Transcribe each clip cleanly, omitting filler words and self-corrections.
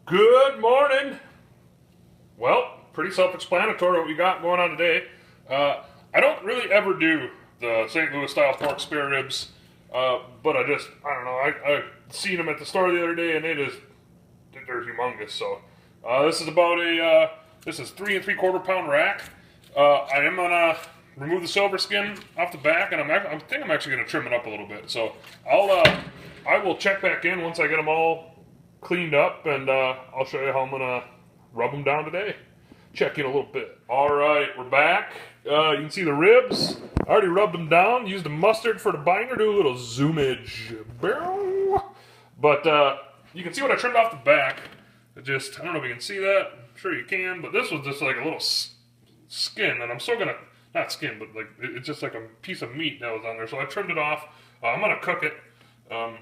Good morning. Well, pretty self-explanatory what we got going on today. I don't really ever do the St. Louis style pork spare ribs, but I don't know. I seen them at the store the other day, and they're humongous. So this is about this is 3 3/4 pound rack. I am gonna remove the silver skin off the back, and I think I'm actually gonna trim it up a little bit. So I will check back in once I get them all cleaned up, and I'll show you how I'm gonna rub them down today. Check in a little bit. All right, we're back. You can see the ribs. I already rubbed them down. Used the mustard for the binder. Do a little zoomage. But you can see what I trimmed off the back. I don't know if you can see that. I'm sure you can. But this was just like a little skin, and I'm still gonna, not skin, but like it's just like a piece of meat that was on there. So I trimmed it off. I'm gonna cook it. I'm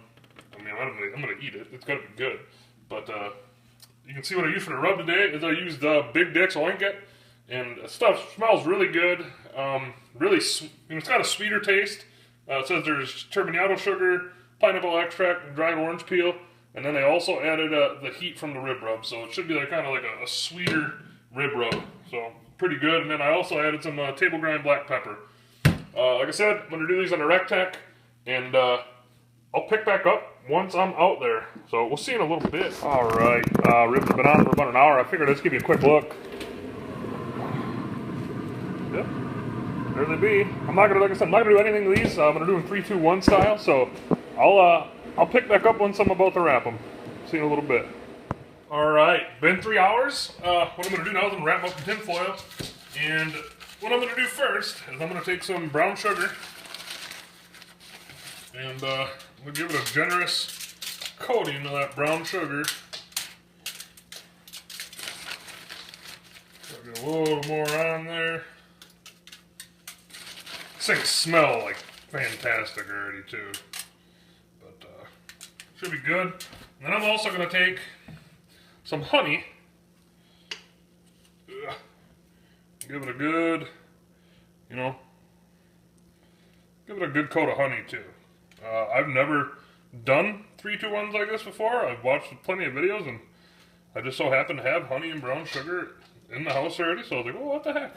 gonna eat it. It's gonna be good. But you can see what I used for the rub today is I used Big Dick's Oinket, and the stuff smells really good. It's got a sweeter taste. It says there's turbinado sugar, pineapple extract, and dried orange peel, and then they also added the heat from the rib rub, so it should be kind of like a sweeter rib rub. So pretty good. And then I also added some table grind black pepper. Like I said, I'm gonna do these on a Rectech, and I'll pick back up once I'm out there. So we'll see in a little bit. All right, ribs have been on for about an hour. I figured I'd just give you a quick look. Yep, there they be. Like I said, I'm not gonna do anything to these. I'm gonna do them 3-2-1 style. So I'll pick back up once I'm about to wrap them. See in a little bit. All right, been 3 hours. What I'm gonna do now is I'm gonna wrap them up in tin foil. And what I'm gonna do first is I'm gonna take some brown sugar and we'll give it a generous coating of that brown sugar. Get a little more on there. These things smell like fantastic already too, but should be good. And then I'm also going to take some honey. Give it a good, give it a good coat of honey too. I've never done 3-2-1s like this before. I've watched plenty of videos, and I just so happen to have honey and brown sugar in the house already, so I was like, oh, what the heck?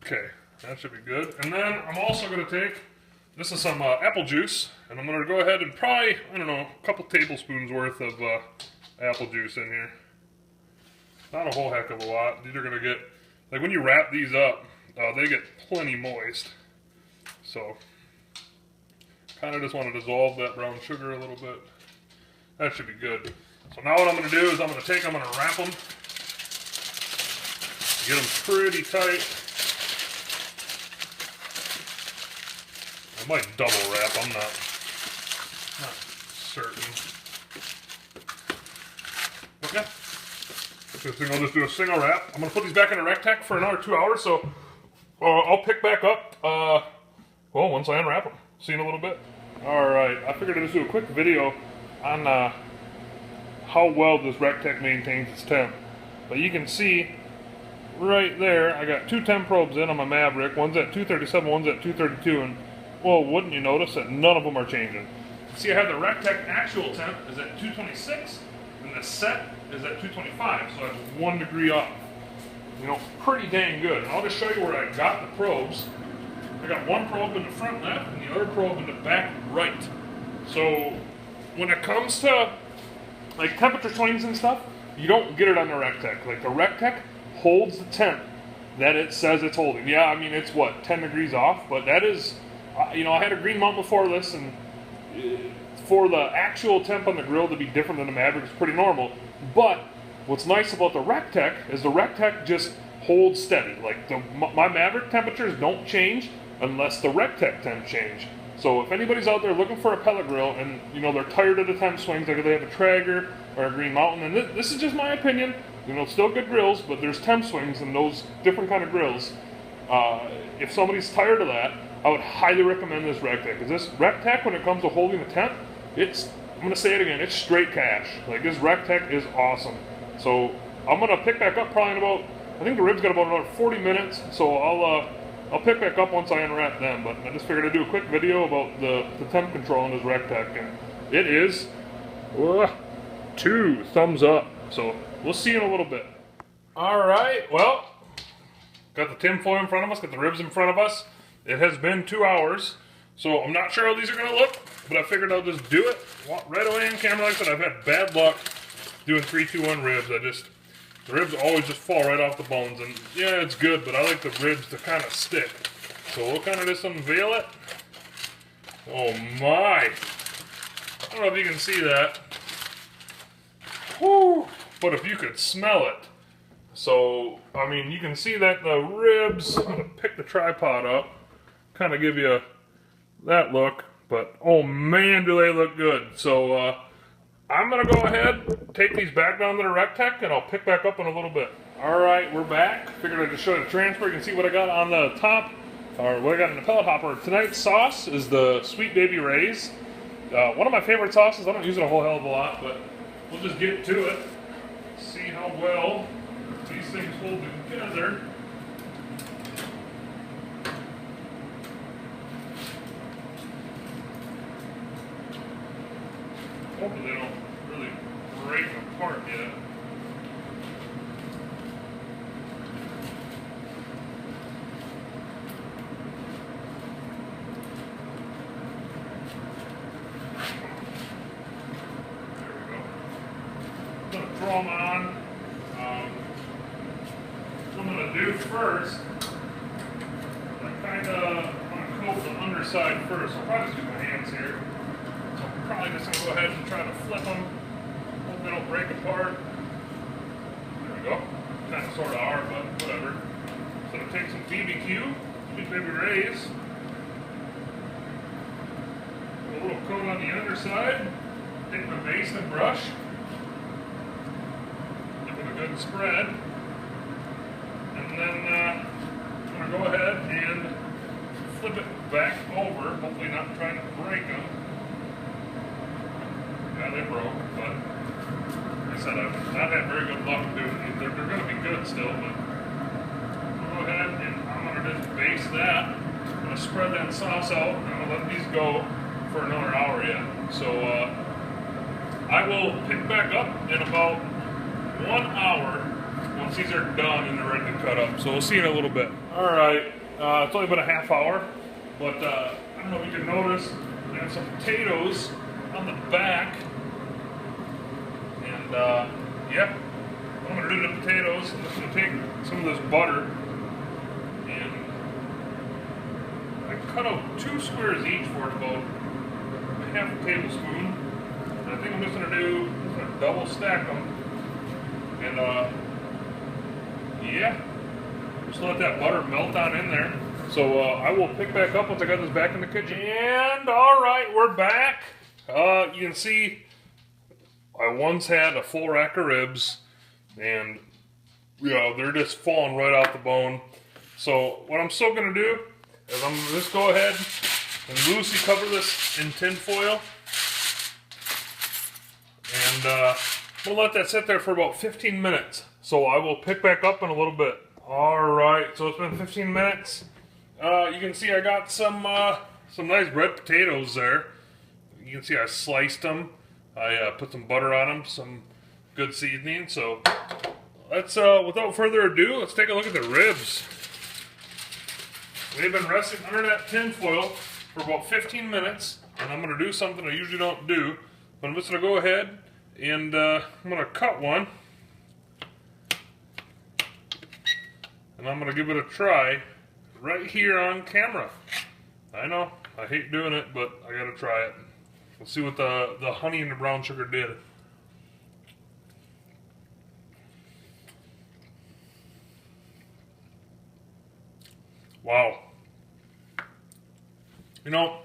Okay, that should be good. And then I'm also going to take, this is some apple juice, and I'm going to go ahead and probably, I don't know, a couple tablespoons worth of apple juice in here. Not a whole heck of a lot. These are going to get, like when you wrap these up, they get plenty moist. So kind of just want to dissolve that brown sugar a little bit. That should be good. So now what I'm going to do is I'm going to wrap them. Get them pretty tight. I might double wrap, I'm not certain. Okay. I'll just do a single wrap. I'm going to put these back in a Rectech for another 2 hours, so I'll pick back up once I unwrap them. See you in a little bit. Alright, I figured I'd just do a quick video on how well this Rectech maintains its temp. But you can see right there, I got 2 temp probes in on my Maverick. One's at 237, one's at 232, and well, wouldn't you notice that none of them are changing. See, I have the Rectech actual temp is at 226, and the set is at 225, so that's 1 degree off. Pretty dang good. And I'll just show you where I got the probes. I got one probe in the front left and the other probe in the back right. So when it comes to like temperature swings and stuff, you don't get it on the Rectech. Like the Rectech holds the temp that it says it's holding. Yeah, I mean it's what, 10 degrees off, but that is, I had a Green Mountain before this, and for the actual temp on the grill to be different than the Maverick is pretty normal. But what's nice about the Rectech is the Rectech just holds steady. Like my Maverick temperatures don't change unless the Rectech temp change. So if anybody's out there looking for a pellet grill and they're tired of the temp swings, like if they have a Traeger or a Green Mountain, and this is just my opinion, still good grills, but there's temp swings in those different kind of grills. If somebody's tired of that, I would highly recommend this Rectech, because this Rectech, when it comes to holding the temp, I'm going to say it again, it's straight cash. Like this Rectech is awesome. So I'm going to pick back up probably in about, I think the rib's got about another 40 minutes, so I'll pick back up once I unwrap them, but I just figured I'd do a quick video about the temp control in this Rectech, and it is 2 thumbs up. So we'll see in a little bit. All right, well, got the tin foil in front of us, got the ribs in front of us. It has been 2 hours, so I'm not sure how these are gonna look, but I figured I'll just do it right away on camera. Like I said, I've had bad luck doing 3-2-1 ribs. The ribs always just fall right off the bones, and yeah, it's good, but I like the ribs to kind of stick. So we'll kind of just unveil it. Oh my! I don't know if you can see that. Whew. But if you could smell it. So, I mean, you can see that the ribs, I'm gonna pick the tripod up, kind of give you that look, but oh man, do they look good. So, I'm gonna go ahead, take these back down to the RecTech, and I'll pick back up in a little bit. All right, we're back. Figured I'd just show you the transfer. You can see what I got on the top, or what I got in the pellet hopper. Tonight's sauce is the Sweet Baby Ray's. One of my favorite sauces. I don't use it a whole hell of a lot, but we'll just get to it. See how well these things hold together. Hopefully they don't really break apart yet. There we go. I'm going to throw them on. What I'm going to do first, I kind of want to coat the underside first. I'll probably just use my hands here. I'm probably just going to go ahead and try to flip them. Hope they don't break apart. There we go. Kind of sort of are, but whatever. So I'm going to take some BBQ, Sweet Baby Ray's. Put a little coat on the underside. Take my Mason brush. Give it a good spread. And then I'm going to go ahead and flip it back over, hopefully not trying to break them. Yeah, they broke, but like I said, I've not had very good luck doing it. They're going to be good still, but I'll go ahead and I'm going to just baste that. I'm going to spread that sauce out, and I'm going to let these go for another hour yet. So I will pick back up in about 1 hour once these are done and they're ready to cut up. So we'll see in a little bit. All right, it's only been a half hour, but I don't know if you can notice, I have some potatoes on the back. And yeah, what I'm gonna do to the potatoes, I'm just gonna take some of this butter and I cut out 2 squares each for about half a tablespoon. And I think I'm just gonna double stack them. And yeah, just let that butter melt on in there. So I will pick back up once I got this back in the kitchen. And all right, we're back. You can see I once had a full rack of ribs, and you know, they're just falling right out the bone. So what I'm still gonna do is I'm gonna just go ahead and loosely cover this in tin foil. And I'm gonna let that sit there for about 15 minutes. So I will pick back up in a little bit. All right, so it's been 15 minutes. You can see I got some nice red potatoes there. You can see I sliced them. I put some butter on them, some good seasoning. So let's, without further ado, let's take a look at the ribs. They've been resting under that tin foil for about 15 minutes, and I'm gonna do something I usually don't do. But I'm just gonna go ahead and I'm gonna cut one. And I'm going to give it a try right here on camera. I know, I hate doing it, but I got to try it. We'll see what the honey and the brown sugar did. Wow. You know,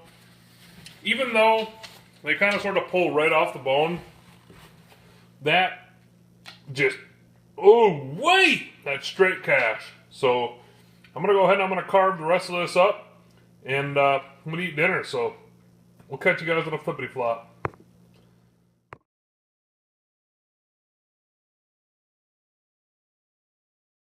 even though they kind of sort of pull right off the bone, that just, oh wait, that's straight cash. So I'm going to go ahead and I'm going to carve the rest of this up, and I'm going to eat dinner. So we'll catch you guys on a flippity flop.